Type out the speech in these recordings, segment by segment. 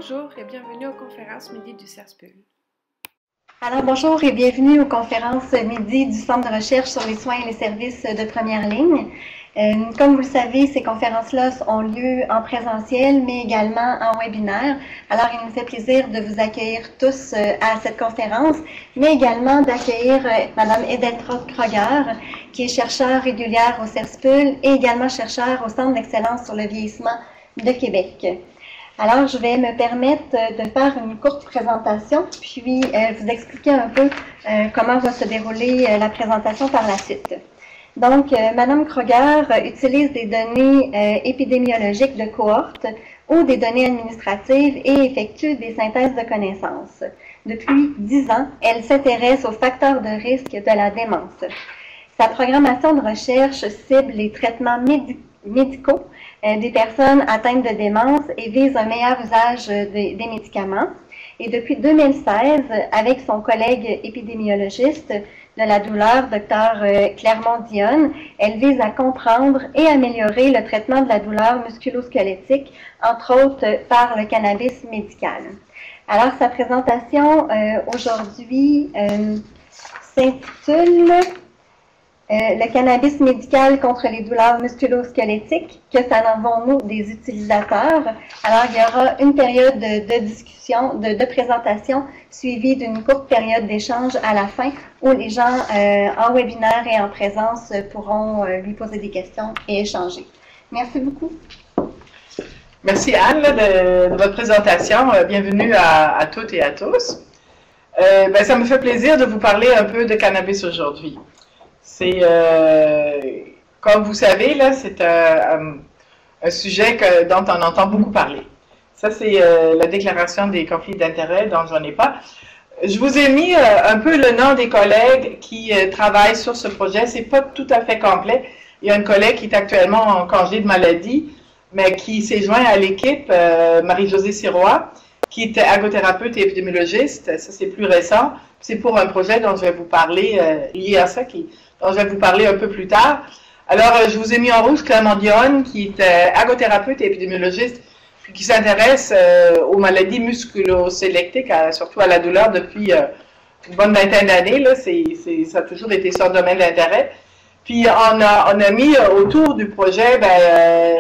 Bonjour et bienvenue aux conférences Midi du CERSPUL. Alors bonjour et bienvenue aux conférences Midi du Centre de recherche sur les soins et les services de première ligne. Comme vous le savez, ces conférences-là ont lieu en présentiel, mais également en webinaire. Alors, il nous fait plaisir de vous accueillir tous à cette conférence, mais également d'accueillir Madame Edeltraud Kroger, qui est chercheure régulière au CERSPUL et également chercheure au Centre d'excellence sur le vieillissement de Québec. Alors, je vais me permettre de faire une courte présentation, puis vous expliquer un peu comment va se dérouler la présentation par la suite. Donc, Madame Kroger utilise des données épidémiologiques de cohorte ou des données administratives et effectue des synthèses de connaissances. Depuis 10 ans, elle s'intéresse aux facteurs de risque de la démence. Sa programmation de recherche cible les traitements médicaux des personnes atteintes de démence et vise un meilleur usage des médicaments. Et depuis 2016, avec son collègue épidémiologiste de la douleur, Dr Clermont-Dionne, elle vise à comprendre et améliorer le traitement de la douleur musculo-squelettique, entre autres par le cannabis médical. Alors, sa présentation aujourd'hui s'intitule le cannabis médical contre les douleurs musculo-squelettiques, que s'en avons-nous des utilisateurs? Alors, il y aura une période de discussion, de présentation, suivie d'une courte période d'échange à la fin, où les gens en webinaire et en présence pourront lui poser des questions et échanger. Merci beaucoup. Merci Anne de votre présentation. Bienvenue à toutes et à tous. Ça me fait plaisir de vous parler un peu de cannabis aujourd'hui. C'est, comme vous savez, là, c'est un sujet dont on entend beaucoup parler. Ça, c'est la déclaration des conflits d'intérêts dont j'en ai pas. Je vous ai mis un peu le nom des collègues qui travaillent sur ce projet. C'est pas tout à fait complet. Il y a une collègue qui est actuellement en congé de maladie, mais qui s'est joint à l'équipe, Marie-Josée Sirois, qui est ergothérapeute et épidémiologiste. Ça, c'est plus récent. C'est pour un projet dont je vais vous parler, lié à ça, dont je vais vous parler un peu plus tard. Alors, je vous ai mis en rouge Clermont-Dionne, qui est ergothérapeute et épidémiologiste, puis qui s'intéresse aux maladies musculo-squelettiques, surtout à la douleur depuis une bonne vingtaine d'années. Ça a toujours été son domaine d'intérêt. Puis, on a mis autour du projet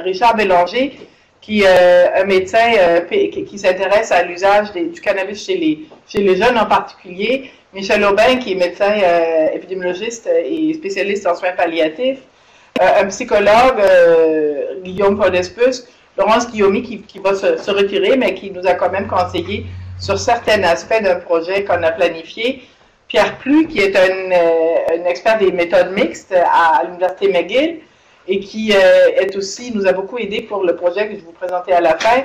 Richard Bélanger, qui est un médecin qui s'intéresse à l'usage du cannabis chez les jeunes en particulier, Michel Aubin, qui est médecin épidémiologiste et spécialiste en soins palliatifs, un psychologue, Guillaume Podespus, Laurence Guillaumy, qui va se retirer, mais qui nous a quand même conseillé sur certains aspects d'un projet qu'on a planifié, Pierre Plu, qui est un expert des méthodes mixtes à l'Université McGill, et qui nous a beaucoup aidé pour le projet que je vais vous présenter à la fin.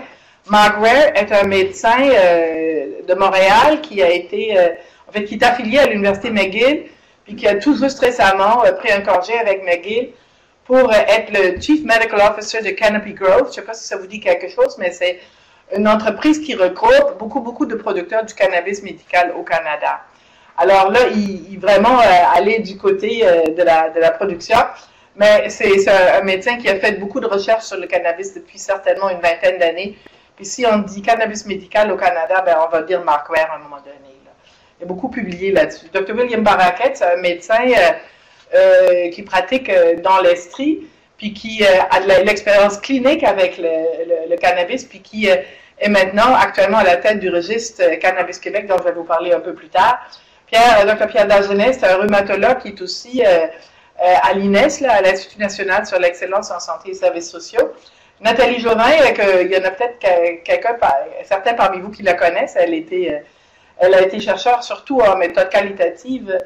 Mark Ware est un médecin de Montréal qui est affilié à l'Université McGill, puis qui a tout juste récemment pris un congé avec McGill pour être le Chief Medical Officer de Canopy Growth. Je ne sais pas si ça vous dit quelque chose, mais c'est une entreprise qui regroupe beaucoup de producteurs du cannabis médical au Canada. Alors là, il vraiment aller du côté de la production. Mais c'est un médecin qui a fait beaucoup de recherches sur le cannabis depuis certainement une vingtaine d'années. Puis si on dit cannabis médical au Canada, on va dire Mark Ware à un moment donné. Là. Il a beaucoup publié là-dessus. Dr. William Baraket, c'est un médecin qui pratique dans l'Estrie, puis qui a de l'expérience clinique avec le cannabis, puis qui est maintenant actuellement à la tête du registre Cannabis Québec, dont je vais vous parler un peu plus tard. Dr. Pierre Dagenet, c'est un rhumatologue qui est aussi à l'INES, à l'Institut national sur l'excellence en santé et services sociaux. Nathalie Jovin, il y en a peut-être certains parmi vous qui la connaissent, elle a été chercheure surtout en méthode qualitative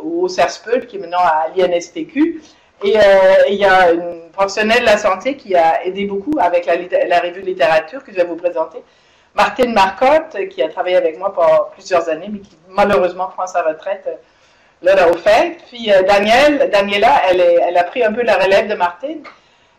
au CERSPUL, qui est maintenant à l'INSPQ. Et il y a une professionnelle de la santé qui a aidé beaucoup avec la revue de littérature que je vais vous présenter. Martine Marcotte, qui a travaillé avec moi pendant plusieurs années, mais qui malheureusement prend sa retraite là au fait. Puis Daniela, elle a pris un peu la relève de Martine.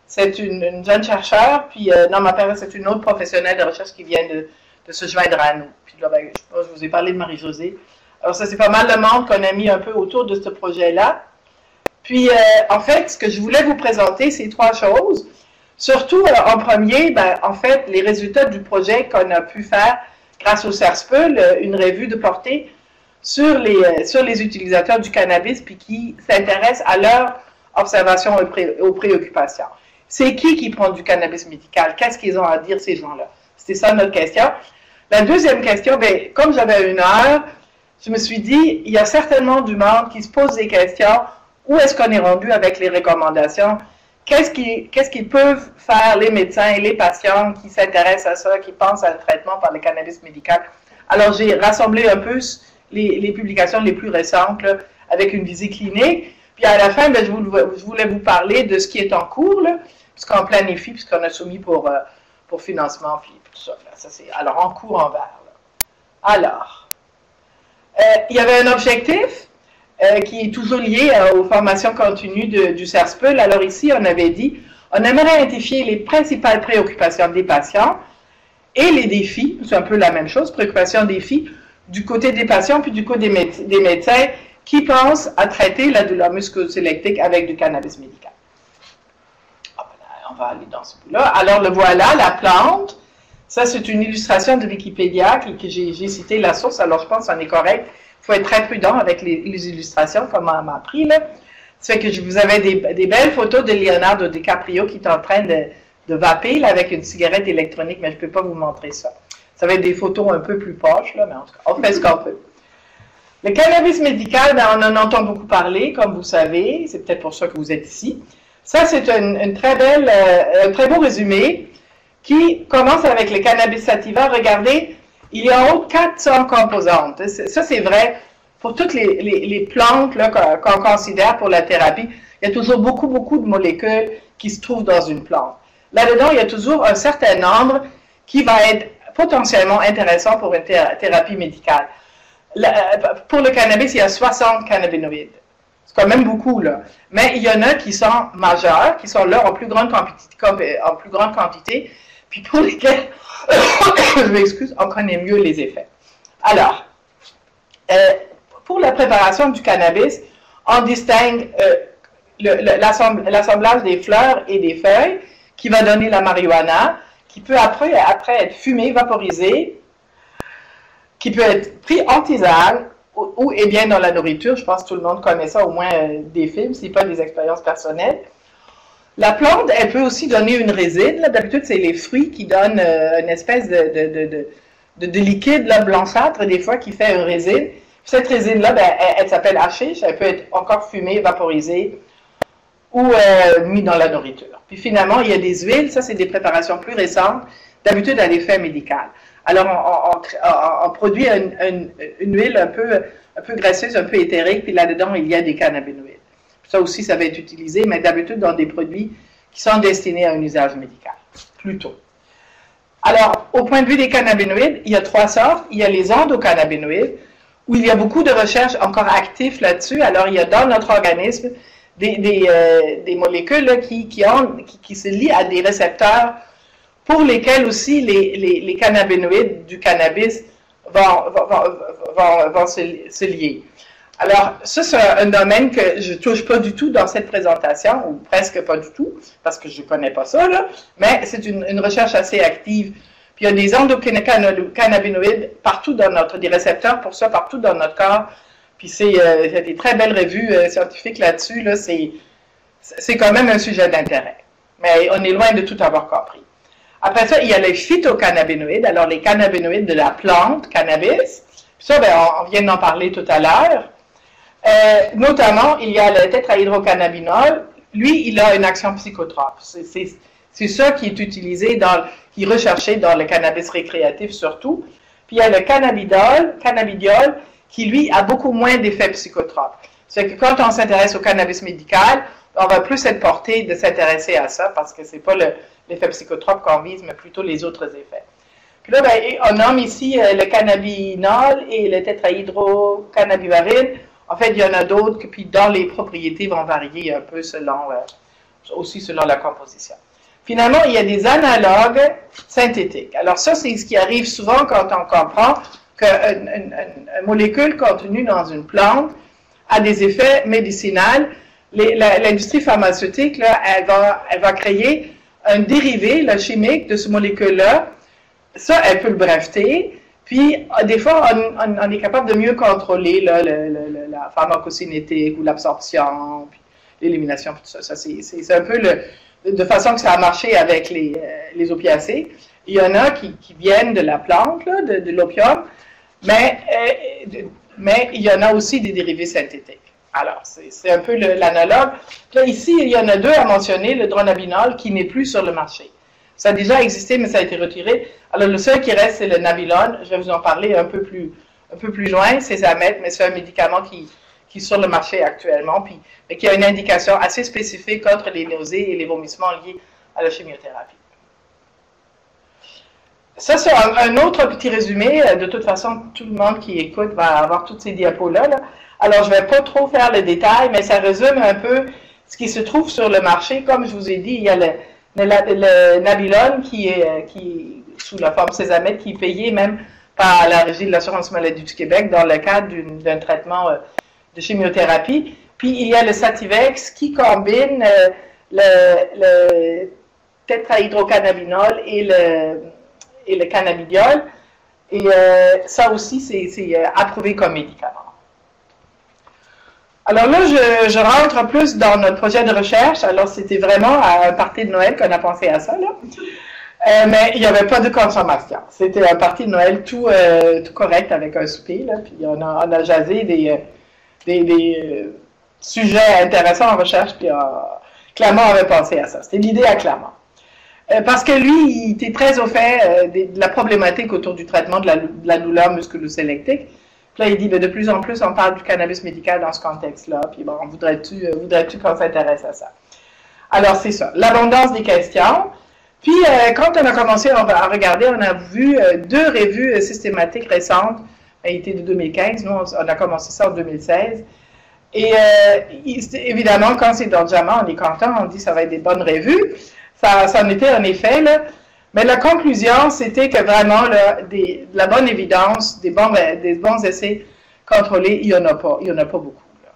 C'est une jeune chercheure, puis ma père, c'est une autre professionnelle de recherche qui vient de se joindre à nous. Puis là, je vous ai parlé de Marie-Josée. Alors ça, c'est pas mal de monde qu'on a mis un peu autour de ce projet-là. Puis, en fait, ce que je voulais vous présenter, c'est trois choses. Surtout, en premier, en fait, les résultats du projet qu'on a pu faire grâce au CERSPEL, une revue de portée sur les utilisateurs du cannabis, puis qui s'intéressent à leur observation aux préoccupations. C'est qui prend du cannabis médical? Qu'est-ce qu'ils ont à dire, ces gens-là? C'était ça notre question. La deuxième question, comme j'avais 1 heure, je me suis dit, il y a certainement du monde qui se pose des questions. Où est-ce qu'on est rendu avec les recommandations? Qu'est-ce qu'ils peuvent faire les médecins et les patients qui s'intéressent à ça, qui pensent à un traitement par le cannabis médical? Alors, j'ai rassemblé un peu les publications les plus récentes là, avec une visite clinique. Puis à la fin, je voulais vous parler de ce qui est en cours, puisqu'on planifie, puisqu'on a soumis pour financement, puis tout ça. Là. Ça alors, en cours en vert. Là. Alors, il y avait un objectif qui est toujours lié aux formations continues du CERSPEL. Alors ici, on avait dit, on aimerait identifier les principales préoccupations des patients et les défis, c'est un peu la même chose, préoccupations, défis, du côté des patients puis du côté des médecins qui pensent à traiter la douleur musculo-squelettique avec du cannabis médical. On va aller dans ce bout-là. Alors, le voilà, la plante. Ça, c'est une illustration de Wikipédia que j'ai cité la source, alors je pense qu'on est correct. Il faut être très prudent avec les illustrations, comme on m'a appris, là. Ça fait que vous avez des belles photos de Leonardo DiCaprio qui est en train de vaper, là, avec une cigarette électronique, mais je ne peux pas vous montrer ça. Ça va être des photos un peu plus poches, là, mais en tout cas, on fait ce qu'on peut. Le cannabis médical, on en entend beaucoup parler, comme vous savez, c'est peut-être pour ça que vous êtes ici. Ça, c'est un très beau résumé qui commence avec le cannabis sativa. Regardez, il y a en haut 400 composantes. Ça, c'est vrai pour toutes les plantes qu'on considère pour la thérapie. Il y a toujours beaucoup de molécules qui se trouvent dans une plante. Là-dedans, il y a toujours un certain nombre qui va être potentiellement intéressant pour une thérapie médicale. Pour le cannabis, il y a 60 cannabinoïdes. C'est quand même beaucoup, là. Mais il y en a qui sont majeurs, qui sont là en plus grande quantité, puis pour lesquels, je m'excuse, on connaît mieux les effets. Alors, pour la préparation du cannabis, on distingue l'assemblage des fleurs et des feuilles qui va donner la marijuana, qui peut après être fumé, vaporisé, qui peut être pris en tisane ou et bien dans la nourriture. Je pense que tout le monde connaît ça, au moins des films, si pas des expériences personnelles. La plante, elle peut aussi donner une résine. D'habitude, c'est les fruits qui donnent une espèce de liquide là, blanchâtre, des fois, qui fait une résine. Cette résine-là, elle s'appelle hashish. Elle peut être encore fumée, vaporisée ou mise dans la nourriture. Puis finalement, il y a des huiles. Ça, c'est des préparations plus récentes, d'habitude à l'effet médical. Alors, on produit une huile un peu graisseuse, un peu éthérique, puis là-dedans, il y a des cannabinoïdes. Ça aussi, ça va être utilisé, mais d'habitude dans des produits qui sont destinés à un usage médical, plutôt. Alors, au point de vue des cannabinoïdes, il y a 3 sortes. Il y a les endocannabinoïdes, où il y a beaucoup de recherches encore actives là-dessus. Alors, il y a dans notre organisme des molécules là, qui se lient à des récepteurs pour lesquels aussi les cannabinoïdes du cannabis vont se lier. Alors, ça, c'est un domaine que je ne touche pas du tout dans cette présentation, ou presque pas du tout, parce que je ne connais pas ça, là, mais c'est une recherche assez active. Puis il y a des endocannabinoïdes partout des récepteurs pour ça, partout dans notre corps. Puis il y a des très belles revues scientifiques là-dessus, là, c'est quand même un sujet d'intérêt. Mais on est loin de tout avoir compris. Après ça, il y a les phytocannabinoïdes, alors les cannabinoïdes de la plante cannabis. Puis ça, on vient d'en parler tout à l'heure. Notamment, il y a le tétrahydrocannabinol. Lui, il a une action psychotrope. C'est ça qui est utilisé, qui est recherché dans le cannabis récréatif surtout. Puis il y a le cannabidiol, qui lui a beaucoup moins d'effets psychotropes. C'est que quand on s'intéresse au cannabis médical, on va plus être porté de s'intéresser à ça parce que c'est pas l'effet psychotrope qu'on vise, mais plutôt les autres effets. Puis là, on nomme ici le cannabinol et le tétrahydrocannabivarine. En fait, il y en a d'autres qui, puis dans les propriétés, vont varier un peu aussi selon la composition. Finalement, il y a des analogues synthétiques. Alors ça, c'est ce qui arrive souvent quand on comprend qu'une molécule contenue dans une plante a des effets médicinaux. L'industrie pharmaceutique, là, elle va créer un dérivé là, chimique de ce molécule-là, ça, elle peut le breveter. Puis, des fois, on est capable de mieux contrôler là, la pharmacocinétique ou l'absorption, puis l'élimination, tout ça. C'est un peu de façon que ça a marché avec les opiacés. Il y en a qui viennent de la plante, là, de l'opium, mais il y en a aussi des dérivés synthétiques. Alors, c'est un peu l'analogue. Là, ici, il y en a deux à mentionner, le dronabinol, qui n'est plus sur le marché. Ça a déjà existé, mais ça a été retiré. Alors, le seul qui reste, c'est le nabilon. Je vais vous en parler un peu plus loin. C'est Zamet, mais c'est un médicament qui est sur le marché actuellement, mais qui a une indication assez spécifique contre les nausées et les vomissements liés à la chimiothérapie. Ça, c'est un autre petit résumé. De toute façon, tout le monde qui écoute va avoir toutes ces diapos-là. Là. Alors, je ne vais pas trop faire le détail, mais ça résume un peu ce qui se trouve sur le marché. Comme je vous ai dit, il y a le nabilon qui est sous la forme Césamètre, qui est payé même par la Régie de l'assurance maladie du Québec dans le cadre d'un traitement de chimiothérapie. Puis, il y a le Sativex qui combine le tétrahydrocannabinol et le cannabidiol. Et ça aussi, c'est approuvé comme médicament. Alors là, je rentre plus dans notre projet de recherche. Alors, c'était vraiment à un party de Noël qu'on a pensé à ça, là. Mais il n'y avait pas de consommation. C'était un party de Noël tout correct avec un souper, là. Puis on a jasé des sujets intéressants en recherche, puis Clermont avait pensé à ça. C'était l'idée à Clermont. Parce que lui, il était très au fait de la problématique autour du traitement de la douleur musculo-sélectique. Puis là, il dit, de plus en plus, on parle du cannabis médical dans ce contexte-là. Puis bon, voudrais-tu qu'on s'intéresse à ça? Alors, c'est ça. L'abondance des questions. Puis, quand on a commencé à regarder, on a vu deux revues systématiques récentes, qui étaient de 2015. Nous, on a commencé ça en 2016. Et évidemment, quand c'est dans JAMA, on est content, on dit que ça va être des bonnes revues. Ça en était en effet, là. Mais la conclusion, c'était que vraiment, là, de la bonne évidence, des bons essais contrôlés, il n'y en a pas. Il n'y en a pas beaucoup. Là.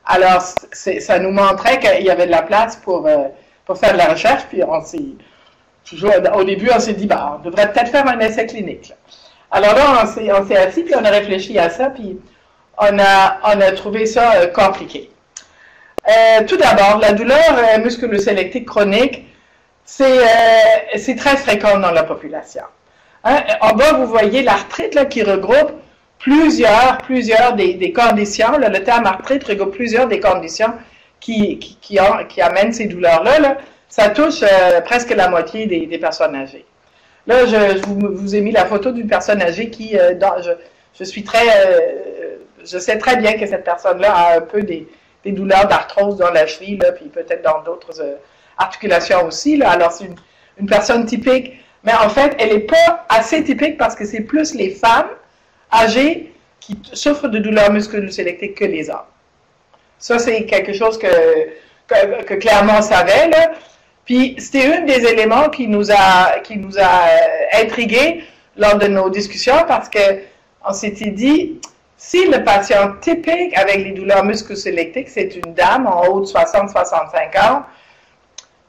Alors, ça nous montrait qu'il y avait de la place pour faire de la recherche. Puis, au début, on s'est dit, on devrait peut-être faire un essai clinique. Là. Alors là, on s'est assis, puis on a réfléchi à ça, puis on a trouvé ça compliqué. Tout d'abord, la douleur musculo-sélectique chronique, c'est très fréquent dans la population. Hein? En bas, vous voyez l'arthrite là, qui regroupe plusieurs des conditions. Là, le terme arthrite regroupe plusieurs des conditions qui amènent ces douleurs-là. Là. Ça touche presque la moitié des personnes âgées. Là, je vous ai mis la photo d'une personne âgée qui, je sais très bien que cette personne-là a un peu des douleurs d'arthrose dans la cheville, là, puis peut-être dans d'autres articulations aussi. Là. Alors, c'est une personne typique, mais en fait, elle n'est pas assez typique parce que c'est plus les femmes âgées qui souffrent de douleurs musculo-sélectiques que les hommes. Ça, c'est quelque chose que Clermont savait, là. Puis, c'était un des éléments qui nous a intrigués lors de nos discussions parce qu'on s'était dit, si le patient typique avec les douleurs musculo-sélectiques, c'est une dame en haut de 60-65 ans,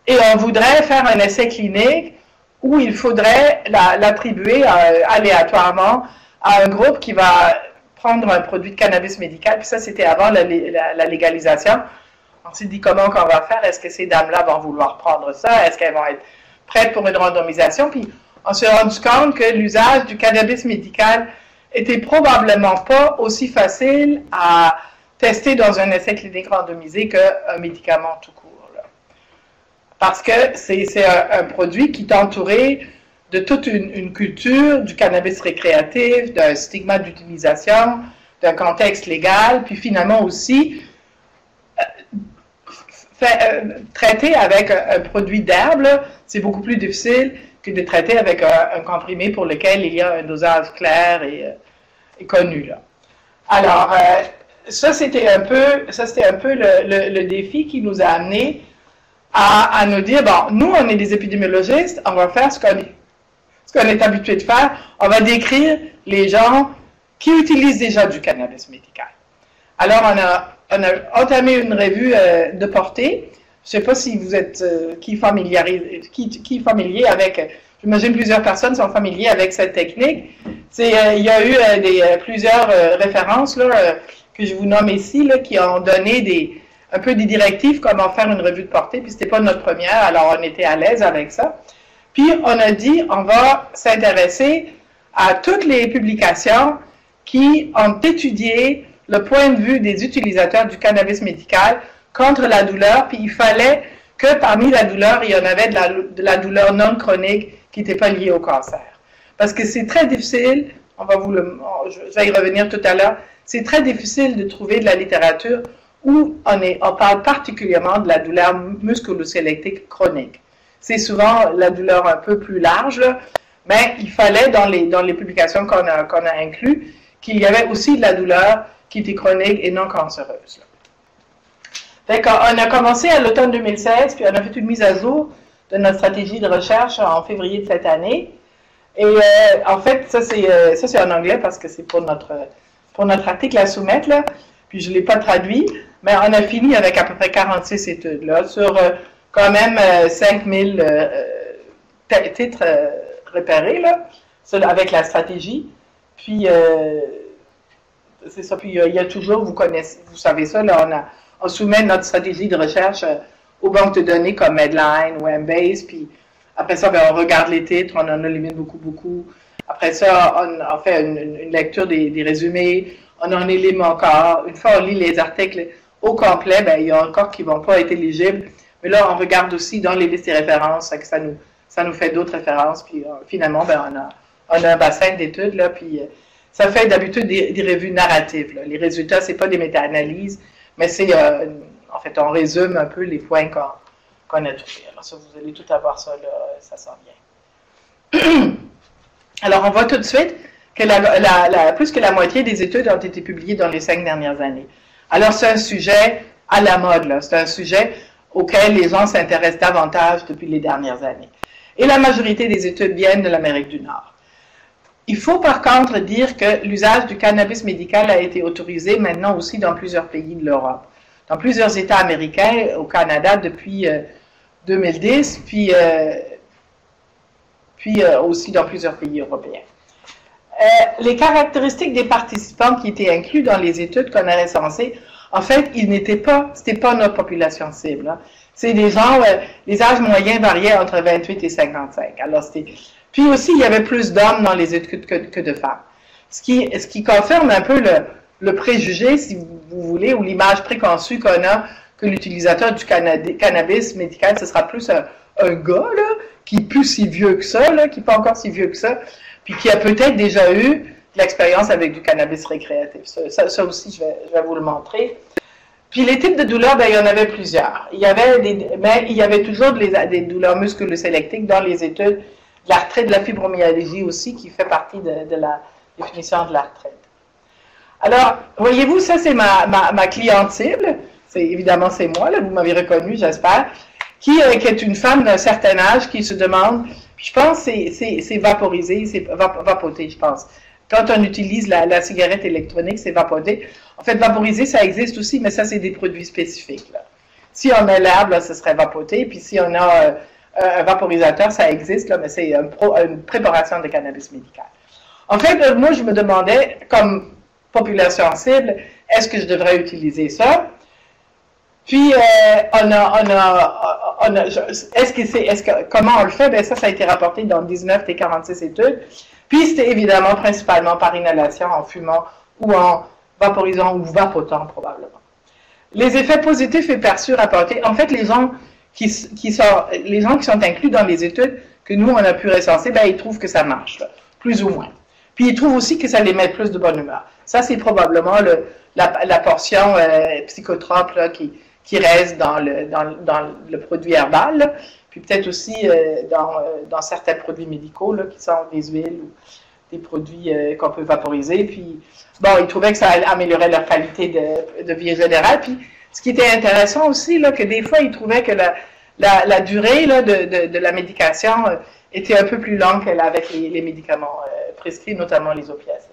et on voudrait faire un essai clinique où il faudrait l'attribuer aléatoirement à un groupe qui va prendre un produit de cannabis médical, puis ça, c'était avant la légalisation. On s'est dit comment qu'on va faire, est-ce que ces dames-là vont vouloir prendre ça, est-ce qu'elles vont être prêtes pour une randomisation, puis on s'est rendu compte que l'usage du cannabis médical était probablement pas aussi facile à tester dans un essai clinique randomisé qu'un médicament tout court. Là. Parce que c'est un produit qui est entouré de toute une culture du cannabis récréatif, d'un stigma d'utilisation, d'un contexte légal, puis finalement aussi traiter avec un produit d'herbe, c'est beaucoup plus difficile que de traiter avec un comprimé pour lequel il y a un dosage clair et connu. Là. Alors, ça c'était un peu le défi qui nous a amené à nous dire, bon, nous on est des épidémiologistes, on va faire ce qu'on est habitué de faire, on va décrire les gens qui utilisent déjà du cannabis médical. Alors, on a entamé une revue de portée sais pas si vous êtes qui est familier avec, j'imagine plusieurs personnes sont familiers avec cette technique. Il y a eu plusieurs références là, que je vous nomme ici là, qui ont donné un peu des directives comment faire une revue de portée, puis c'était pas notre première, alors on était à l'aise avec ça. Puis on a dit, on va s'intéresser à toutes les publications qui ont étudié le point de vue des utilisateurs du cannabis médical contre la douleur, puis il fallait que parmi la douleur, il y en avait de la douleur non chronique qui n'était pas liée au cancer. Parce que c'est très difficile, je vais y revenir tout à l'heure, c'est très difficile de trouver de la littérature où on parle particulièrement de la douleur musculo-squelettique chronique. C'est souvent la douleur un peu plus large, là, mais il fallait, dans les publications qu'on a incluses, qu'il y avait aussi de la douleur qui était chronique et non cancéreuse. Fait qu'on a commencé à l'automne 2016, puis on a fait une mise à jour de notre stratégie de recherche en février de cette année. Et en fait, ça c'est en anglais parce que c'est pour notre article à soumettre, là, puis je ne l'ai pas traduit, mais on a fini avec à peu près 46 études, là, sur quand même 5000 titres repérés, là, avec la stratégie. Puis, c'est ça, puis il y a toujours, vous savez ça, là, on soumet notre stratégie de recherche aux banques de données comme Medline ou Embase, puis après ça, on regarde les titres, on en élimine beaucoup. Après ça, on fait une lecture des résumés, on en élimine encore. Une fois on lit les articles au complet, il y a encore qui ne vont pas être éligibles, mais là, on regarde aussi dans les listes de références, ça nous fait d'autres références, puis finalement, on a un bassin d'études, là, puis ça fait d'habitude des revues narratives. Là. Les résultats, ce n'est pas des méta-analyses, mais c'est, en fait, on résume un peu les points qu'on a trouvés. Alors ça, vous allez tout avoir ça, là, ça s'en vient. Alors, on voit tout de suite que plus que la moitié des études ont été publiées dans les 5 dernières années. Alors, c'est un sujet à la mode, là. C'est un sujet auquel les gens s'intéressent davantage depuis les dernières années. Et la majorité des études viennent de l'Amérique du Nord. Il faut par contre dire que l'usage du cannabis médical a été autorisé maintenant aussi dans plusieurs pays de l'Europe, dans plusieurs États américains, au Canada depuis 2010, puis aussi dans plusieurs pays européens. Les caractéristiques des participants qui étaient inclus dans les études qu'on a recensées, en fait, c'était pas notre population cible. Hein. C'est des gens, les âges moyens variaient entre 28 et 55. Alors, puis aussi, il y avait plus d'hommes dans les études que de femmes. Ce qui confirme un peu le préjugé, si vous voulez, ou l'image préconçue qu'on a que l'utilisateur du cannabis médical, ce sera plus un gars, là, qui n'est plus si vieux que ça, là, qui n'est pas encore si vieux que ça, puis qui a peut-être déjà eu de l'expérience avec du cannabis récréatif. Ça aussi, je vais vous le montrer. Puis les types de douleurs, il y en avait plusieurs. Mais il y avait toujours des douleurs musculo-squelettiques dans les études, de l'arthrite, de la fibromyalgie aussi, qui fait partie de la définition de l'arthrite. Alors, voyez-vous, ça c'est ma cliente cible. Évidemment, c'est moi, là, vous m'avez reconnu, j'espère, qui est une femme d'un certain âge qui se demande, puis je pense que c'est vaporisé, c'est vapoté, je pense. Quand on utilise la cigarette électronique, c'est vapoté. En fait, vaporiser, ça existe aussi, mais ça, c'est des produits spécifiques. Là. Si on a l'herbe, là, ce serait vapoté. Puis si on a un vaporisateur, ça existe, là, mais c'est une préparation de cannabis médical. En fait, moi, je me demandais, comme population cible, est-ce que je devrais utiliser ça? Puis, comment on le fait? Bien, ça a été rapporté dans 19 des 46 études. Puis, c'était évidemment principalement par inhalation, en fumant ou en vaporisant ou vapotant probablement. Les effets positifs et perçus rapportés, en fait, les gens qui sont inclus dans les études que nous, on a pu recenser, ben, ils trouvent que ça marche, là, plus ou moins. Puis, ils trouvent aussi que ça les met plus de bonne humeur. Ça, c'est probablement la portion psychotrope là, qui reste dans le produit herbal, là. Puis peut-être aussi dans certains produits médicaux, là, qui sont des huiles ou des produits qu'on peut vaporiser. Puis, bon, ils trouvaient que ça améliorait leur qualité de vie générale. Puis, ce qui était intéressant aussi, là, que des fois, ils trouvaient que la durée là, de la médication était un peu plus longue qu'avec les médicaments prescrits, notamment les opiacés.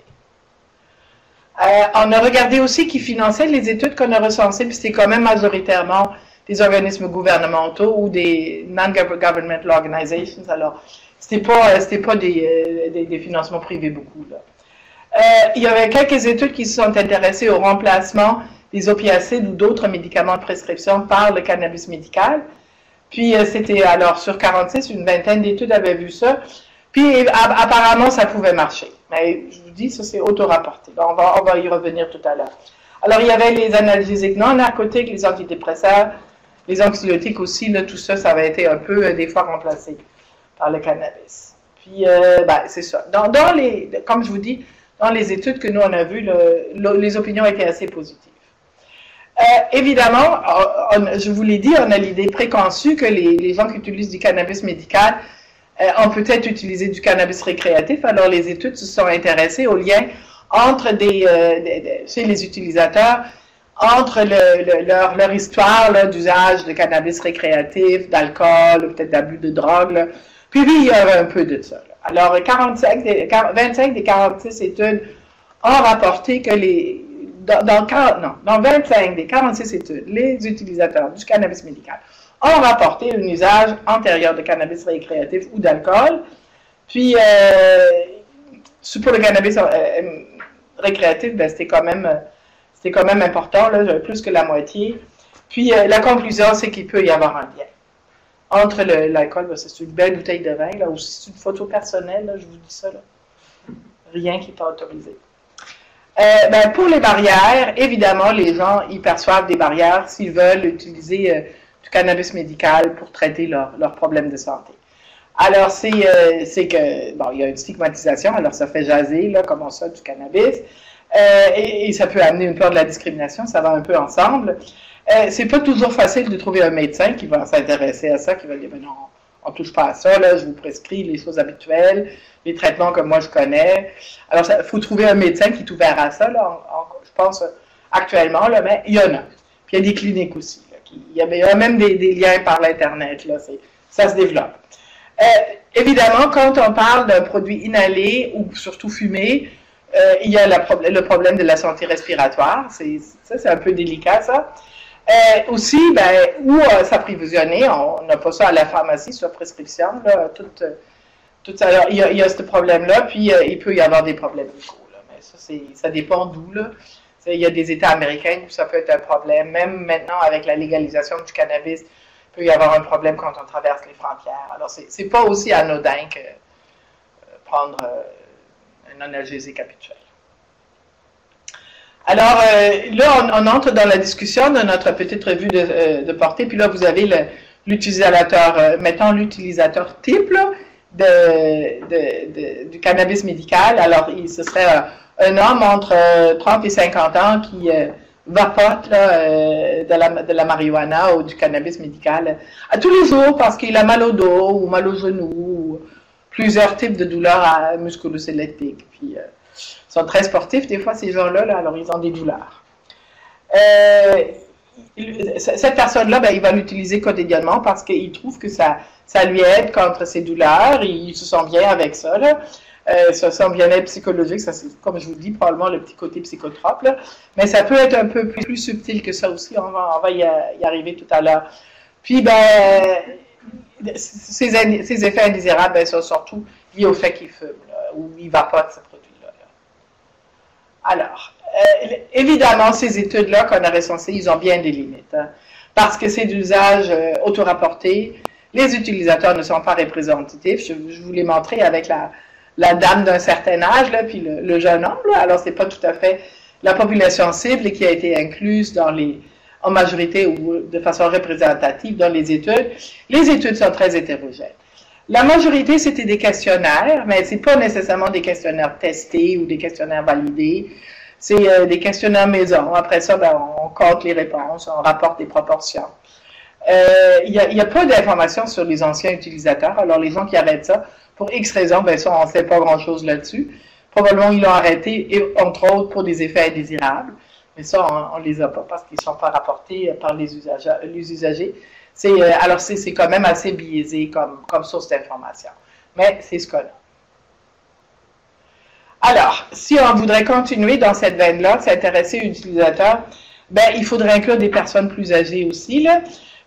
On a regardé aussi qui finançait les études qu'on a recensées, puis c'était quand même majoritairement des organismes gouvernementaux ou des non-governmental organizations. Alors, c'était pas des financements privés beaucoup, là. Il y avait quelques études qui se sont intéressées au remplacement des opiacides ou d'autres médicaments de prescription par le cannabis médical. Puis, c'était alors sur 46, une vingtaine d'études avaient vu ça. Puis, apparemment, ça pouvait marcher. Mais je vous dis, ça, c'est auto-rapporté. On va y revenir tout à l'heure. Alors, il y avait les analgésiques non narcotiques, les antidépresseurs, les anxiolytiques aussi. Là, tout ça, ça avait été un peu, des fois, remplacé par le cannabis. Puis, c'est ça. Comme je vous dis, dans les études que nous, on a vues, les opinions étaient assez positives. Évidemment, je vous l'ai dit, on a l'idée préconçue que les gens qui utilisent du cannabis médical ont peut-être utilisé du cannabis récréatif. Alors, les études se sont intéressées au lien entre chez les utilisateurs, entre leur histoire là, d'usage de cannabis récréatif, d'alcool, peut-être d'abus de drogue. Là. Puis, il y avait un peu de ça. Là. Alors, 25 des 46 études ont rapporté que dans 25 des 46 études, les utilisateurs du cannabis médical ont rapporté un usage antérieur de cannabis récréatif ou d'alcool. Puis, pour le cannabis récréatif, c'était quand même important, là, plus que la moitié. Puis, la conclusion, c'est qu'il peut y avoir un lien entre l'alcool, c'est une belle bouteille de vin, là, ou c'est une photo personnelle, là, je vous dis ça, là. Rien qui n'est pas autorisé. Pour les barrières, évidemment, les gens y perçoivent des barrières s'ils veulent utiliser du cannabis médical pour traiter leurs problèmes de santé. Alors, c'est que, bon, il y a une stigmatisation, alors ça fait jaser, là, comment ça, du cannabis, et ça peut amener une peur de la discrimination, ça va un peu ensemble. C'est pas toujours facile de trouver un médecin qui va s'intéresser à ça, qui va dire, ben non, on ne touche pas à ça, là, je vous prescris les choses habituelles, les traitements que moi je connais. Alors, il faut trouver un médecin qui est ouvert à ça, là, je pense actuellement, là, mais il y en a. Puis il y a des cliniques aussi. Là, il y a même des liens par l'Internet, là, ça se développe. Évidemment, quand on parle d'un produit inhalé ou surtout fumé, il y a le problème de la santé respiratoire. C'est un peu délicat, ça. Aussi, où s'approvisionner, on n'a pas ça à la pharmacie sur prescription, là, tout ça. Alors, il y a ce problème-là, puis il peut y avoir des problèmes locaux, là, mais ça dépend d'où, là. Il y a des États américains où ça peut être un problème. Même maintenant, avec la légalisation du cannabis, il peut y avoir un problème quand on traverse les frontières. Alors, c'est pas aussi anodin que prendre un analgésique habituel. Alors, là, on entre dans la discussion de notre petite revue de portée, puis là, vous avez l'utilisateur, mettons l'utilisateur type là, du cannabis médical. Alors, ce serait un homme entre 30 et 50 ans qui vapote là, de la marijuana ou du cannabis médical à tous les jours parce qu'il a mal au dos ou mal au genou ou plusieurs types de douleurs musculo-squelettiques. Puis, ils sont très sportifs, des fois, ces gens-là, là, alors ils ont des douleurs. Cette personne-là, il va l'utiliser quotidiennement parce qu'il trouve que ça lui aide contre ses douleurs, il se sent bien avec ça, là. Son bien-être psychologique, ça c'est, comme je vous dis, probablement le petit côté psychotrope, là. Mais ça peut être un peu plus subtil que ça aussi, on va y arriver tout à l'heure. Puis, ces effets indésirables, sont surtout liés au fait qu'il fume, là, ou il vapote ce produit-là. Alors, évidemment, ces études-là qu'on a recensées, ils ont bien des limites, hein, parce que c'est d'usage auto-rapporté, les utilisateurs ne sont pas représentatifs, je vous l'ai montré avec la dame d'un certain âge, là, puis le jeune homme, là, alors c'est pas tout à fait la population cible qui a été incluse en majorité ou de façon représentative dans les études. Les études sont très hétérogènes. La majorité, c'était des questionnaires, mais c'est pas nécessairement des questionnaires testés ou des questionnaires validés. C'est des questionnaires maison. Après ça, on compte les réponses, on rapporte des proportions. Il y a peu d'informations sur les anciens utilisateurs. Alors, les gens qui arrêtent ça, pour X raisons, ça, on ne sait pas grand-chose là-dessus. Probablement, ils l'ont arrêté, et, entre autres, pour des effets indésirables. Mais ça, on ne les a pas parce qu'ils ne sont pas rapportés par les usagers. Alors, c'est quand même assez biaisé comme source d'information. Mais c'est ce qu'on a. Alors, si on voudrait continuer dans cette veine-là, s'intéresser aux utilisateurs, il faudrait inclure des personnes plus âgées aussi, là,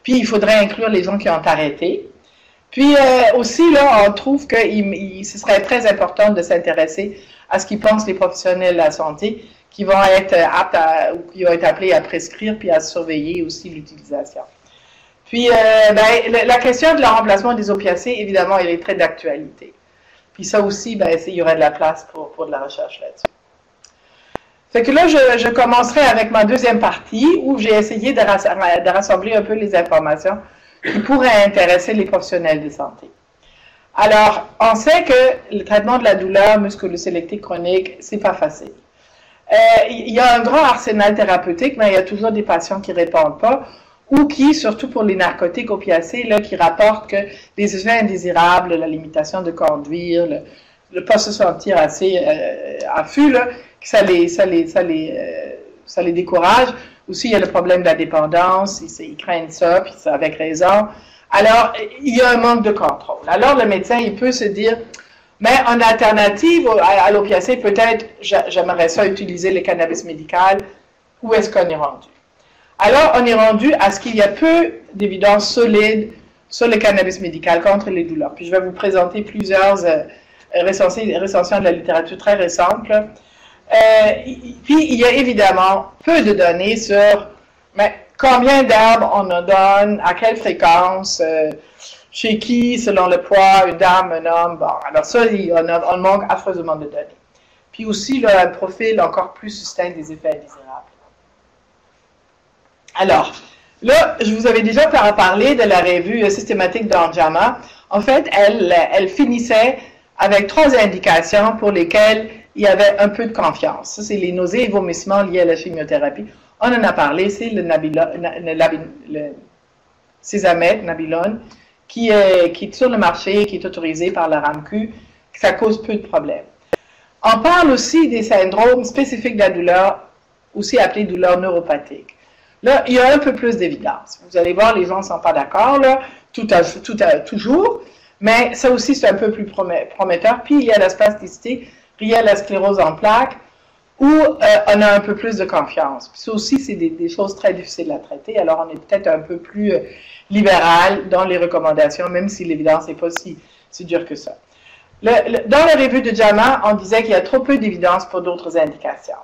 Puis, il faudrait inclure les gens qui ont arrêté. Puis, aussi, là, on trouve que ce serait très important de s'intéresser à ce qu'ils pensent les professionnels de la santé qui vont être aptes ou qui vont être appelés à prescrire puis à surveiller aussi l'utilisation. Puis, la question de le remplacement des opiacés, évidemment, elle est très d'actualité. Puis ça aussi, il y aurait de la place pour de la recherche là-dessus. Fait que là, je commencerai avec ma deuxième partie où j'ai essayé de rassembler un peu les informations qui pourraient intéresser les professionnels de santé. Alors, on sait que le traitement de la douleur musculo-squelettique chronique, c'est pas facile. Il y a un grand arsenal thérapeutique, mais il y a toujours des patients qui ne répondent pas ou qui, surtout pour les narcotiques opiacés, là, qui rapportent que les effets indésirables, la limitation de conduire, le ne pas se sentir assez affût, là, que ça les décourage. Aussi, il y a le problème de la dépendance, ils craignent ça, puis c'est avec raison. Alors, il y a un manque de contrôle. Alors, le médecin, il peut se dire, mais en alternative à l'opiacé, peut-être, j'aimerais ça utiliser le cannabis médical. Où est-ce qu'on est rendu? Alors, on est rendu à ce qu'il y a peu d'évidence solide sur le cannabis médical contre les douleurs. Puis, je vais vous présenter plusieurs recensions de la littérature très récente. Puis, il y a évidemment peu de données sur combien d'herbes on en donne, à quelle fréquence, chez qui, selon le poids, une dame, un homme. Bon, alors ça, on manque affreusement de données. Puis aussi, là, un profil encore plus succinct des effets indésirables. Alors, là, je vous avais déjà parlé de la revue systématique d'Anjama. En fait, elle finissait avec 3 indications pour lesquelles il y avait un peu de confiance. Ça, c'est les nausées et vomissements liés à la chimiothérapie. On en a parlé, c'est le Sesamètre, Nabilone, qui est sur le marché, qui est autorisé par la RAMQ, que ça cause peu de problèmes. On parle aussi des syndromes spécifiques de la douleur, aussi appelés douleurs neuropathiques. Là, il y a un peu plus d'évidence. Vous allez voir, les gens ne sont pas d'accord, là, toujours, mais ça aussi, c'est un peu plus prometteur. Puis, il y a la spasticité liée à la sclérose en plaques, où on a un peu plus de confiance. Puis ça aussi, c'est des choses très difficiles à traiter, alors on est peut-être un peu plus libéral dans les recommandations, même si l'évidence n'est pas si dure que ça. Dans la revue de JAMA, on disait qu'il y a trop peu d'évidence pour d'autres indications.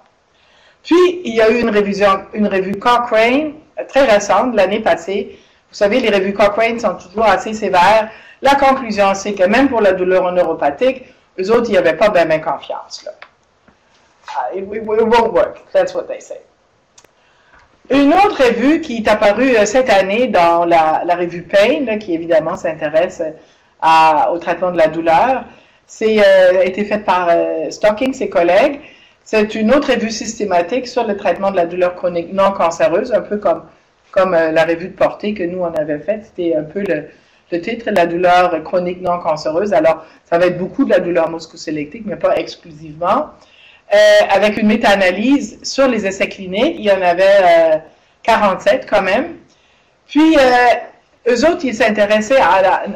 Puis, il y a eu une revue Cochrane, très récente, l'année passée. Vous savez, les revues Cochrane sont toujours assez sévères. La conclusion, c'est que même pour la douleur neuropathique, eux autres, il n'y avait pas bien confiance, là. It won't work. That's what they say. Une autre revue qui est apparue cette année dans la revue Pain, là, qui évidemment s'intéresse au traitement de la douleur, a été faite par Stocking, ses collègues. C'est une autre revue systématique sur le traitement de la douleur chronique non cancéreuse, un peu comme la revue de Portée que nous on avait faite. C'était un peu le titre, la douleur chronique non cancéreuse. Alors, ça va être beaucoup de la douleur musculo-squelettique, mais pas exclusivement. Avec une méta-analyse sur les essais cliniques, il y en avait 47 quand même. Puis, eux autres, ils s'intéressaient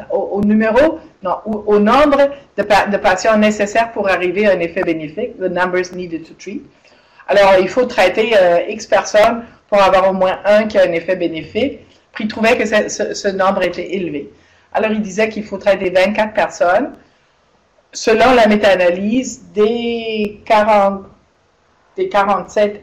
au nombre de patients nécessaires pour arriver à un effet bénéfique, the numbers needed to treat. Alors, il faut traiter X personnes pour avoir au moins un qui a un effet bénéfique. Puis, ils trouvaient que ce nombre était élevé. Alors, ils disaient qu'il faut traiter 24 personnes. Selon la méta-analyse, des 47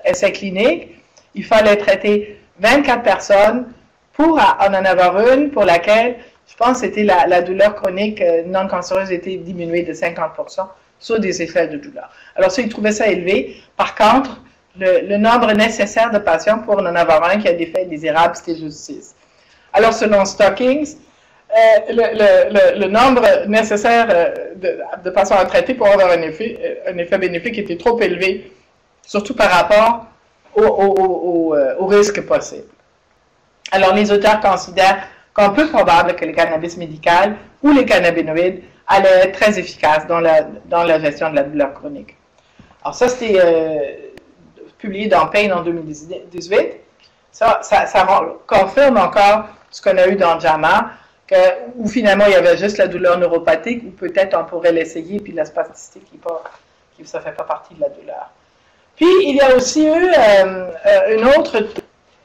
essais cliniques, il fallait traiter 24 personnes pour en avoir une pour laquelle, je pense, c'était la douleur chronique non cancéreuse était diminuée de 50% sur des effets de douleur. Alors ça, ils trouvaient ça élevé. Par contre, le nombre nécessaire de patients pour en avoir un qui a des effets indésirables, c'était juste 6. Alors, selon Stockings, le nombre nécessaire de patients à traiter pour avoir un effet bénéfique était trop élevé, surtout par rapport au risque possible. Alors, les auteurs considèrent qu'on peu probable que le cannabis médical ou les cannabinoïdes allaient être très efficaces dans la gestion de la douleur chronique. Alors, ça, c'était publié dans Pain en 2018. Ça confirme encore ce qu'on a eu dans JAMA, où finalement il y avait juste la douleur neuropathique, ou peut-être on pourrait l'essayer, puis la spasticité qui ne fait pas partie de la douleur. Puis il y a aussi eu une autre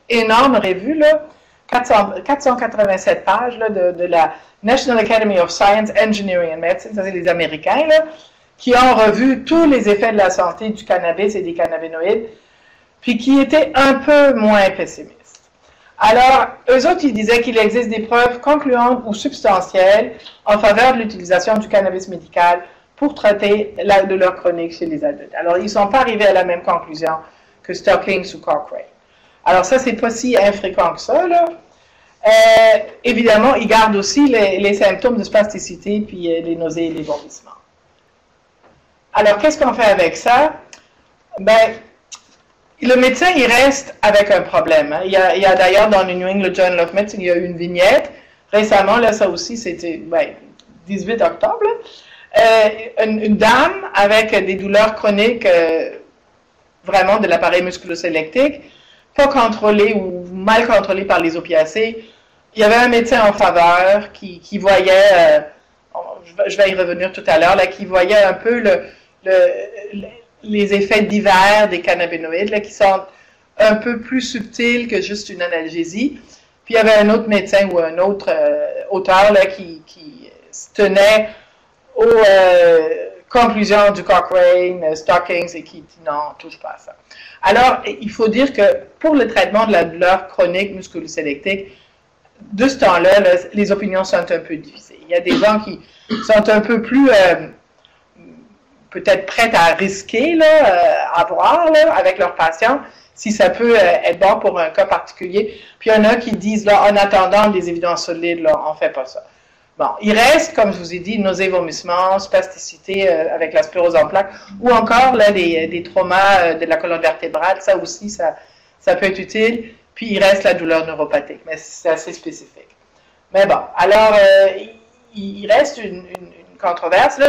énorme revue là, 487 pages là, de la National Academy of Science, Engineering and Medicine, ça c'est les Américains, là, qui ont revu tous les effets de la santé du cannabis et des cannabinoïdes, puis qui étaient un peu moins pessimistes. Alors, eux autres, ils disaient qu'il existe des preuves concluantes ou substantielles en faveur de l'utilisation du cannabis médical pour traiter la douleur chronique chez les adultes. Alors, ils ne sont pas arrivés à la même conclusion que Stockings ou Cochrane. Alors, ça, c'est pas si infréquent que ça, là. Évidemment, ils gardent aussi les symptômes de spasticité, puis les nausées et les vomissements. Alors, qu'est-ce qu'on fait avec ça? Ben, le médecin, il reste avec un problème. Hein. Il y a d'ailleurs dans le New England Journal of Medicine, il y a eu une vignette. Récemment, là, ça aussi, c'était 18 octobre. Une dame avec des douleurs chroniques, vraiment de l'appareil musculosélectique, pas contrôlées ou mal contrôlées par les opiacés. Il y avait un médecin en faveur qui voyait, je vais y revenir tout à l'heure, là, qui voyait un peu les effets divers des cannabinoïdes, là, qui sont un peu plus subtils que juste une analgésie. Puis il y avait un autre médecin ou un autre auteur là, qui se tenait aux conclusions du Cochrane, Stockings, et qui dit non, touche pas à ça. Alors, il faut dire que pour le traitement de la douleur chronique musculosélectique, de ce temps-là, les opinions sont un peu divisées. Il y a des gens qui sont un peu plus peut-être prêts à risquer, là, à voir là, avec leurs patients, si ça peut être bon pour un cas particulier. Puis il y en a qui disent, là, en attendant des évidences solides, là, on ne fait pas ça. Bon, il reste, comme je vous ai dit, nausées, vomissements, spasticité avec la sclérose en plaques, ou encore là, des traumas de la colonne vertébrale, ça aussi, ça peut être utile. Puis il reste la douleur neuropathique, mais c'est assez spécifique. Mais bon, alors, il reste une controverse. Là,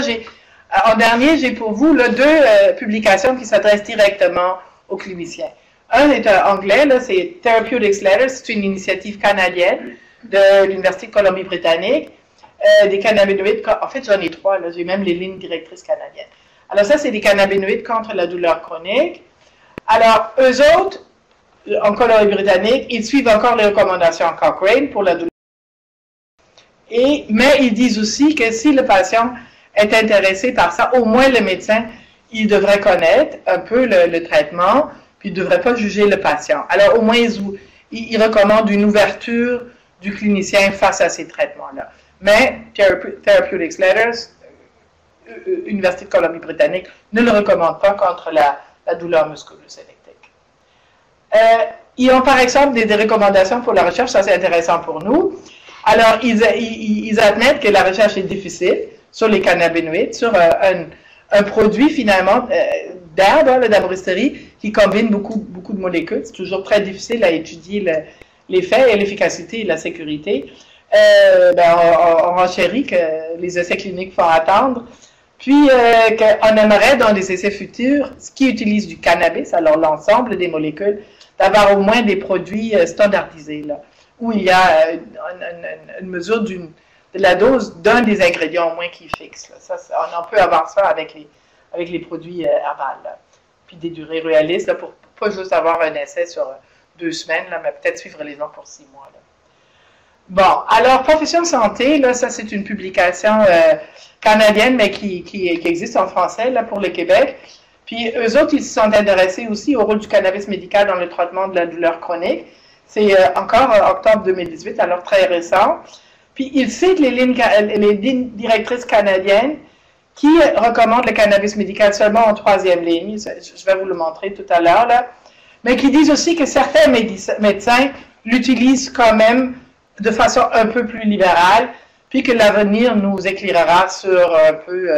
en dernier, j'ai pour vous là, deux publications qui s'adressent directement aux cliniciens. Un est anglais, là, c'est Therapeutics Letters, c'est une initiative canadienne de l'Université de Colombie-Britannique, des cannabinoïdes, en fait j'en ai trois, j'ai même les lignes directrices canadiennes. Alors ça, c'est des cannabinoïdes contre la douleur chronique. Alors, eux autres, en Colombie-Britannique, ils suivent encore les recommandations Cochrane pour la douleur. Mais ils disent aussi que si le patient est intéressé par ça, au moins le médecin, il devrait connaître un peu le traitement, puis il ne devrait pas juger le patient. Alors au moins, ils recommandent une ouverture du clinicien face à ces traitements-là. Mais Therapeutics Letters, Université de Colombie-Britannique, ne le recommande pas contre la douleur musculosélectique. Ils ont par exemple des recommandations pour la recherche, ça c'est intéressant pour nous. Alors, ils admettent que la recherche est difficile sur les cannabinoïdes, sur un produit finalement d'herbe, l'herboristerie, qui combine beaucoup de molécules. C'est toujours très difficile à étudier l'effet et l'efficacité et la sécurité. On renchérit que les essais cliniques font attendre. Puis, qu'on aimerait dans des essais futurs, ce qui utilise du cannabis, alors l'ensemble des molécules, d'avoir au moins des produits standardisés, là, où il y a une mesure de la dose d'un des ingrédients au moins qui est fixe. Là. Ça, on peut avoir ça avec les produits herbales. Là. Puis des durées réalistes, là, pour pas juste avoir un essai sur 2 semaines, là, mais peut-être suivre les gens pour 6 mois. Là. Bon, alors, Profession Santé, là, ça c'est une publication canadienne, mais qui existe en français là, pour le Québec. Puis eux autres, ils se sont intéressés aussi au rôle du cannabis médical dans le traitement de la douleur chronique. C'est encore octobre 2018, alors très récent. Puis ils citent les lignes directrices canadiennes qui recommandent le cannabis médical seulement en 3e ligne. Je vais vous le montrer tout à l'heure, là. Mais qui disent aussi que certains médecins l'utilisent quand même de façon un peu plus libérale, puis que l'avenir nous éclairera sur un peu,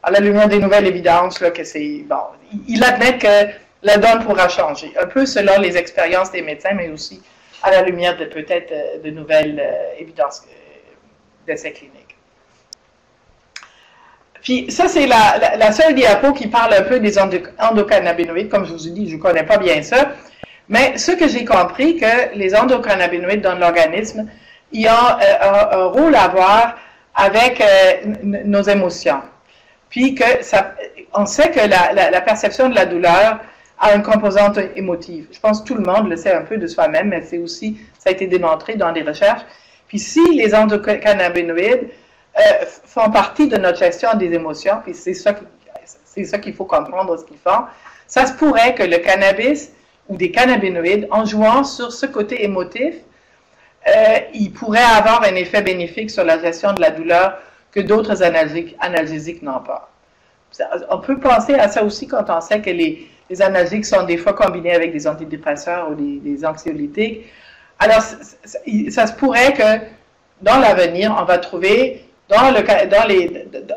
à la lumière des nouvelles évidences, là, que c'est, bon, ils admettent que la donne pourra changer, un peu selon les expériences des médecins, mais aussi à la lumière de peut-être de nouvelles évidences d'essais cliniques. Puis ça, c'est la seule diapo qui parle un peu des endocannabinoïdes. Comme je vous ai dit, je ne connais pas bien ça. Mais ce que j'ai compris, que les endocannabinoïdes dans l'organisme, ils ont un rôle à avoir avec nos émotions. Puis que on sait que la perception de la douleur a une composante émotive. Je pense que tout le monde le sait un peu de soi-même, mais c'est aussi, ça a été démontré dans des recherches. Puis si les endocannabinoïdes font partie de notre gestion des émotions, puis c'est ça qu'il faut comprendre ce qu'ils font, ça se pourrait que le cannabis ou des cannabinoïdes, en jouant sur ce côté émotif, il pourrait avoir un effet bénéfique sur la gestion de la douleur que d'autres analgésiques n'ont pas. On peut penser à ça aussi quand on sait que les analgésiques sont des fois combinés avec des antidépresseurs ou des anxiolytiques. Alors, ça se pourrait que dans l'avenir, on va trouver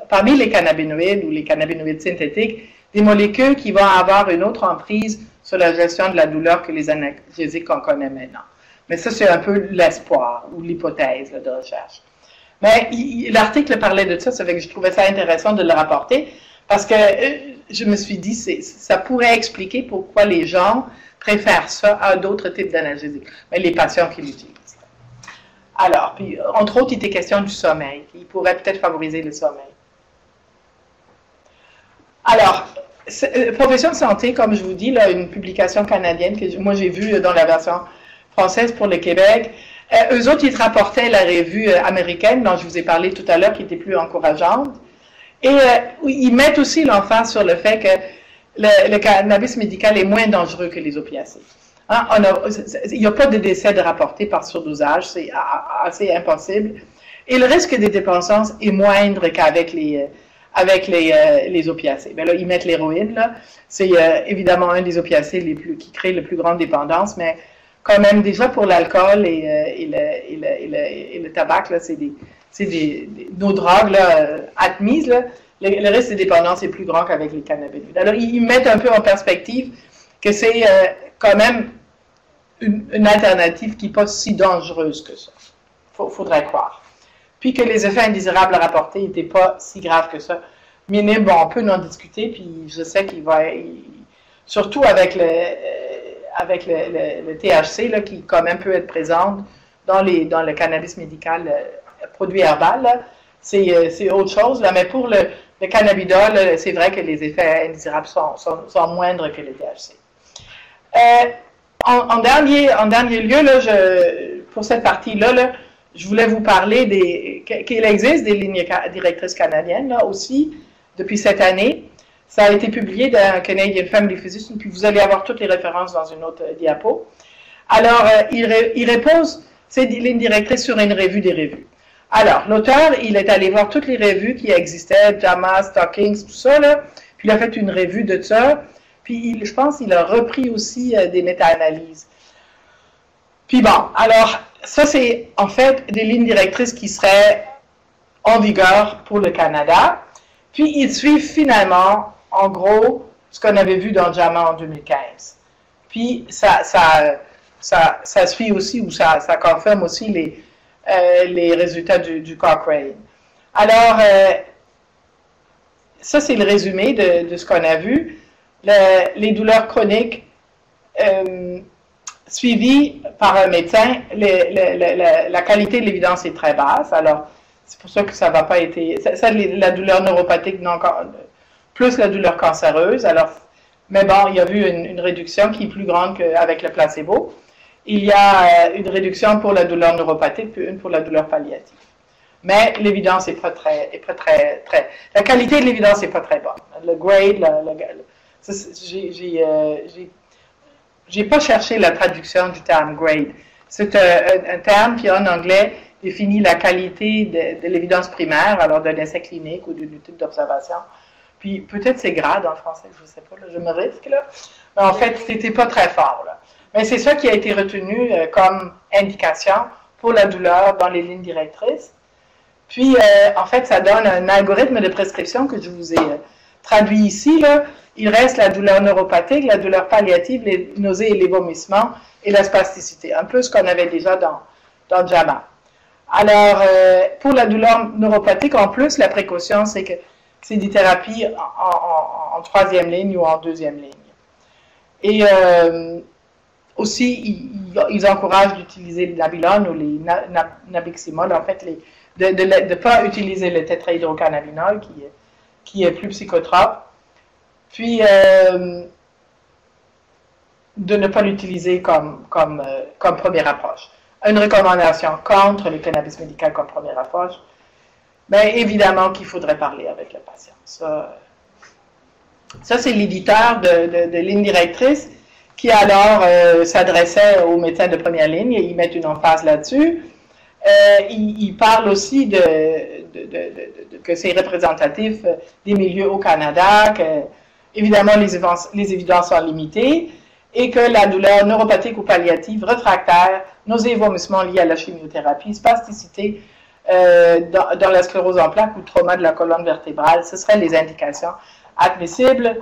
parmi les cannabinoïdes ou les cannabinoïdes synthétiques des molécules qui vont avoir une autre emprise sur la gestion de la douleur que les analgésiques qu'on connaît maintenant. Mais ça, c'est un peu l'espoir ou l'hypothèse de recherche. Mais l'article parlait de ça, ça fait que je trouvais ça intéressant de le rapporter, parce que je me suis dit, ça pourrait expliquer pourquoi les gens préfèrent ça à d'autres types d'analgésiques, mais les patients qui l'utilisent. Alors, puis, entre autres, il était question du sommeil, qui pourrait peut-être favoriser le sommeil. Alors, Profession de santé, comme je vous dis, là, une publication canadienne que moi j'ai vue dans la version française pour le Québec, eux autres, ils rapportaient la revue américaine dont je vous ai parlé tout à l'heure, qui était plus encourageante. Et ils mettent aussi l'emphase sur le fait que le cannabis médical est moins dangereux que les opiacés. Hein, il n'y a pas de décès de rapporté par surdosage, c'est assez impossible. Et le risque des dépendances est moindre qu'avec les opiacés. Ben là, ils mettent l'héroïne, là. C'est évidemment un des opiacés qui crée le plus grande dépendance, mais quand même, déjà pour l'alcool et le tabac, là, c'est nos drogues là, admises, là, le risque de dépendance est plus grand qu'avec les cannabinoïdes. Alors, ils mettent un peu en perspective que c'est quand même une alternative qui n'est pas si dangereuse que ça. Faudrait croire. Puis que les effets indésirables rapportés n'étaient pas si graves que ça. Mais bon, on peut en discuter, puis je sais qu'il va... surtout avec le THC, là, qui quand même peut être présent dans le cannabis médical produit herbal, c'est autre chose. Là, mais pour le cannabidol, c'est vrai que les effets indésirables sont moindres que le THC. En dernier lieu, là, pour cette partie-là, là, je voulais vous parler qu'il existe des lignes directrices canadiennes là, aussi depuis cette année. Ça a été publié dans Canadian Family Physician, puis vous allez avoir toutes les références dans une autre diapo. Alors, il repose ces lignes directrices sur une revue des revues. Alors, l'auteur, il est allé voir toutes les revues qui existaient, JAMA, Stockings, tout ça, là, puis il a fait une revue de ça, puis je pense qu'il a repris aussi des méta-analyses. Puis bon, alors, ça c'est en fait des lignes directrices qui seraient en vigueur pour le Canada, puis ils suivent finalement, en gros, ce qu'on avait vu dans JAMA en 2015. Puis ça suit aussi, ou ça confirme aussi les résultats du Cochrane. Alors, ça c'est le résumé de ce qu'on a vu. Les douleurs chroniques suivies par un médecin, la qualité de l'évidence est très basse. Alors, c'est pour ça que ça va pas être... la douleur neuropathique, non, plus la douleur cancéreuse. Alors, mais bon, il y a eu une réduction qui est plus grande qu'avec le placebo. Il y a une réduction pour la douleur neuropathique, puis une pour la douleur palliative. Mais l'évidence n'est pas très... La qualité de l'évidence n'est pas très bonne. Le grade, j'ai pas cherché la traduction du terme grade. C'est un terme qui, en anglais, définit la qualité de l'évidence primaire, alors d'un essai clinique ou d'une étude d'observation. Puis peut-être c'est grade en français, je ne sais pas, là, je me risque là. Mais en fait, c'était pas très fort là. Mais c'est ça qui a été retenu comme indication pour la douleur dans les lignes directrices. Puis en fait, ça donne un algorithme de prescription que je vous ai traduit ici là. Il reste la douleur neuropathique, la douleur palliative, les nausées et les vomissements et la spasticité. Un peu ce qu'on avait déjà dans JAMA. Alors, pour la douleur neuropathique, en plus, la précaution, c'est que c'est des thérapies en troisième ligne ou en deuxième ligne. Et aussi, ils encouragent d'utiliser le nabilone ou les nabiximol, en fait, de ne pas utiliser le tétrahydrocannabinol qui est plus psychotrope. Puis, de ne pas l'utiliser comme première approche. Une recommandation contre le cannabis médical comme première approche, bien évidemment qu'il faudrait parler avec le patient. Ça c'est l'éditeur de ligne directrice qui alors s'adressait aux médecins de première ligne et ils mettent une emphase là-dessus. Il parle aussi que c'est représentatif des milieux au Canada, que évidemment les évidences sont limitées et que la douleur neuropathique ou palliative, réfractaire, nausées et vomissements liés à la chimiothérapie, spasticité dans la sclérose en plaques ou trauma de la colonne vertébrale, ce seraient les indications admissibles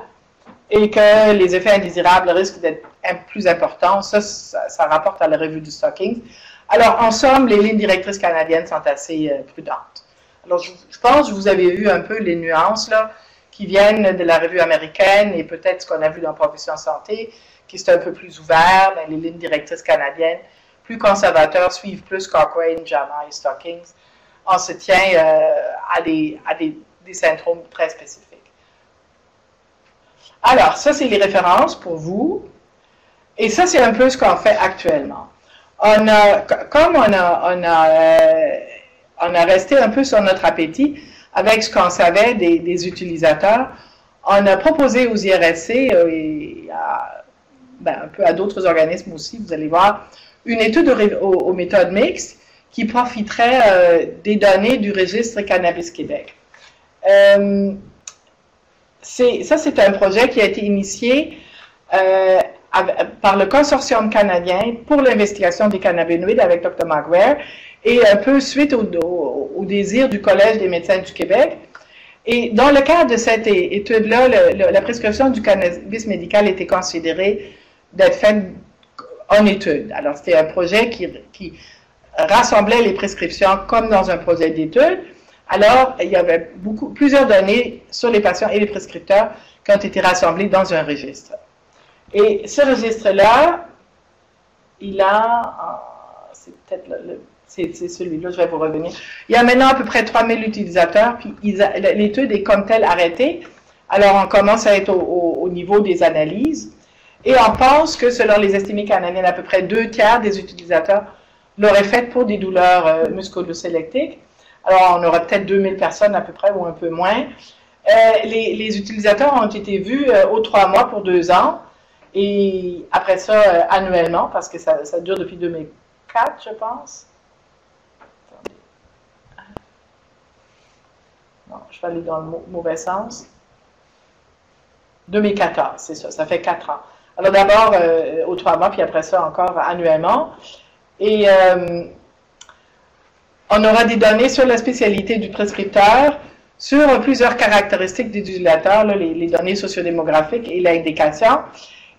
et que les effets indésirables risquent d'être plus importants. Ça rapporte à la revue du Stockings. Alors, en somme, les lignes directrices canadiennes sont assez prudentes. Alors, je pense que vous avez vu un peu les nuances là, qui viennent de la revue américaine et peut-être ce qu'on a vu dans Profession Santé, qui est un peu plus ouvert, mais les lignes directrices canadiennes, plus conservateurs, suivent plus Cochrane, JAMA et Stockings. On se tient à des syndromes très spécifiques. Alors, ça, c'est les références pour vous. Et ça, c'est un peu ce qu'on fait actuellement. Comme on a resté un peu sur notre appétit avec ce qu'on savait des utilisateurs, on a proposé aux IRSC et un peu à d'autres organismes aussi, vous allez voir, une étude aux méthodes mixtes qui profiterait des données du registre Cannabis Québec. Ça, c'est un projet qui a été initié par le consortium canadien pour l'investigation des cannabinoïdes avec Dr. McGuire et un peu suite au désir du Collège des médecins du Québec. Et dans le cadre de cette étude-là, la prescription du cannabis médical était considérée d'être faite en étude. Alors, c'était un projet qui rassemblait les prescriptions comme dans un projet d'étude. Alors, il y avait plusieurs données sur les patients et les prescripteurs qui ont été rassemblées dans un registre. Et ce registre-là, il a, c'est peut-être c'est celui-là, je vais vous revenir. Il y a maintenant à peu près 3000 utilisateurs, puis l'étude est comme telle arrêtée. Alors, on commence à être au niveau des analyses. Et on pense que, selon les estimés canadiennes, à peu près 2/3 des utilisateurs l'auraient fait pour des douleurs musculo-squelettiques. Alors, on aura peut-être 2000 personnes à peu près, ou un peu moins. Les utilisateurs ont été vus aux 3 mois pour 2 ans. Et après ça, annuellement, parce que ça dure depuis 2004, je pense. Attendez. Non, je vais aller dans le mauvais sens. 2014, c'est ça, ça fait 4 ans. Alors d'abord aux 3 mois, puis après ça encore annuellement. Et on aura des données sur la spécialité du prescripteur, sur plusieurs caractéristiques des utilisateurs, les données sociodémographiques et l'indication.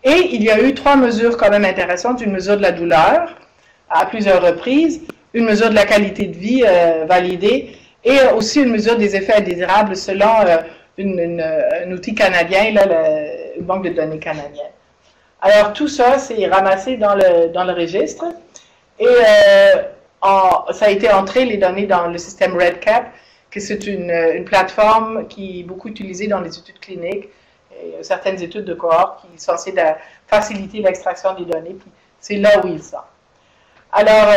Et il y a eu 3 mesures quand même intéressantes, une mesure de la douleur à plusieurs reprises, une mesure de la qualité de vie validée et aussi une mesure des effets indésirables selon un outil canadien, une banque de données canadienne. Alors tout ça, c'est ramassé dans le registre et ça a été entré, les données, dans le système REDCap, que c'est une plateforme qui est beaucoup utilisée dans les études cliniques, et certaines études de cohorte qui sont censées faciliter l'extraction des données, puis c'est là où ils sont. Alors,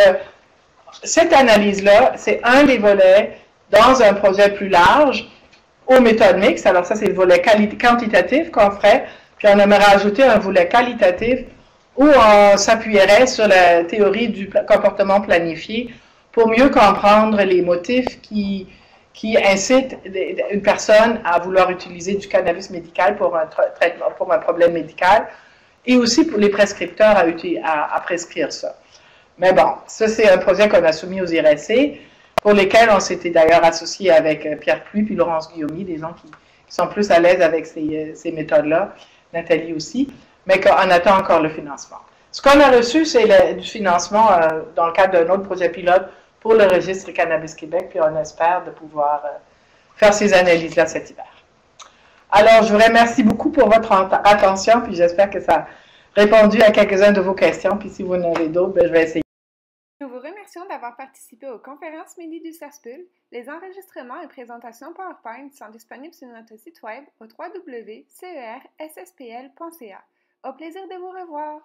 cette analyse-là, c'est un des volets dans un projet plus large aux méthodes mixtes. Alors ça, c'est le volet quantitatif qu'on ferait, puis on aimerait ajouter un volet qualitatif où on s'appuierait sur la théorie du comportement planifié pour mieux comprendre les motifs qui incitent une personne à vouloir utiliser du cannabis médical pour un traitement, pour un problème médical, et aussi pour les prescripteurs à prescrire ça. Mais bon, ça c'est un projet qu'on a soumis aux IRSC, pour lesquels on s'était d'ailleurs associé avec Pierre Pluy puis Laurence Guillaumy, des gens qui sont plus à l'aise avec ces méthodes-là, Nathalie aussi, mais qu'on attend encore le financement. Ce qu'on a reçu, c'est du financement dans le cadre d'un autre projet pilote pour le registre Cannabis Québec, puis on espère de pouvoir faire ces analyses-là cet hiver. Alors, je vous remercie beaucoup pour votre attention, puis j'espère que ça a répondu à quelques-unes de vos questions, puis si vous en avez d'autres, ben, je vais essayer. Nous vous remercions d'avoir participé aux conférences midi du CERSPUL. Les enregistrements et présentations PowerPoint sont disponibles sur notre site web au www.cerspl.ca. Au plaisir de vous revoir!